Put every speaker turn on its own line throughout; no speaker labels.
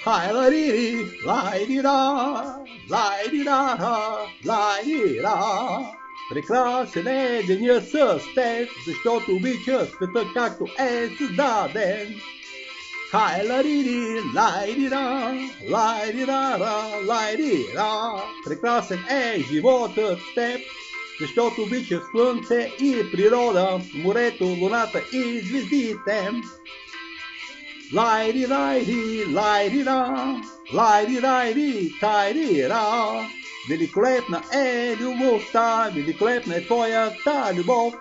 Hi la di di, lай di да, лай di да, лай di да. Прекрасен е денят с теб, защото обича света както е създаден. Хай ла ди ди, лай di да, лай di да, лай di да. Прекрасен е животът с теб, защото обича слънце и природа, морето, луната и звездите. Лай ди лай ди, лай di да, лай ди лай ди, тай ди да. Великолепна е любовта, великолепна е твоята любов,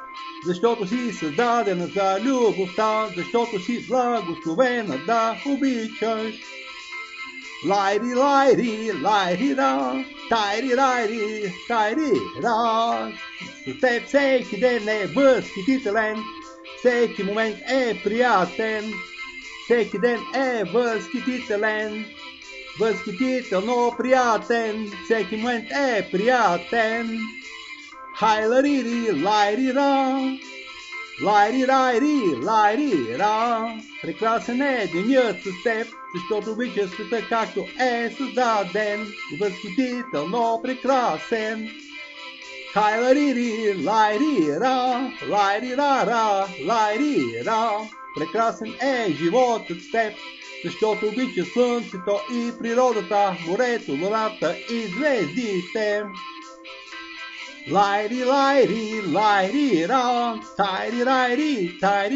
защото си създадена за любовта, защото си благословена да обичаш. Лай ди да, тай ди, тай ди да. С теб всеки ден е възхитителен, всеки момент е приятен, всеки ден е възхитителен, възхитително приятен, всеки момент е приятен. Хай ла ди ди, лай ди да, лай ди да. Прекрасен е денят с теб, защото обича света както е създаден, възхитително прекрасен. Хай ла ди ди, лай ди да, лай ди да. Прекрасен е животът с теб, защото обича слънцето и природата, морето, луната и звездите. Лай ди да, тай ди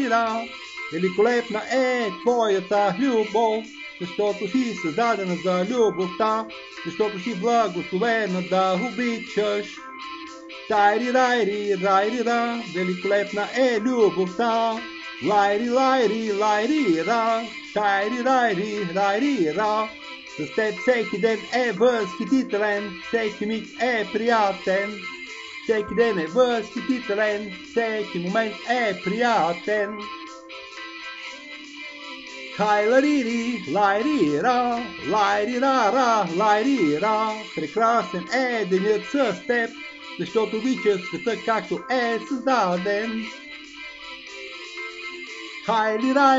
да. Великолепна е твоята любов, защото си създадена за любовта, защото си благословена да обичаш. Тай ди да, великолепна е любовта. Лай ди да, тай ди да. С теб всеки ден е възхитителен, всеки миг е приятен, всеки ден е възхитителен, всеки момент е приятен. Хай ла ди ди, лай ди да. Прекрасен е денят с теб, защото обича света както е създаден. Хай ди да,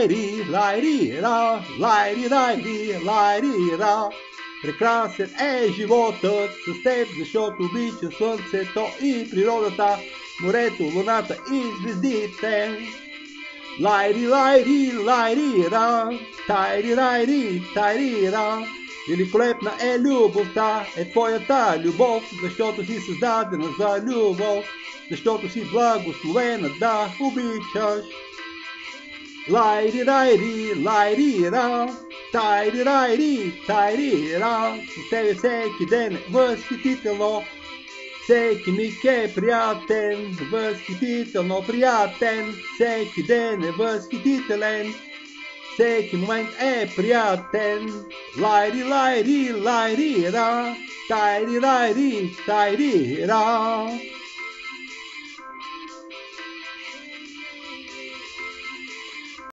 лай ди да. Прекрасен е животът с теб, защото обича слънцето и природата, морето, луната и звездите. Лай ди да, тай ди да. Великолепна е любовта, е твоята любов, защото си създадена за любов, защото си благословена да обичаш. Лай ди да, тай ди да. С тебе всеки ден е възхитително, всеки миг е приятен, възхитително приятен, всеки ден е възхитителен, всеки момент е приятен. Лай ди да, тай ди да.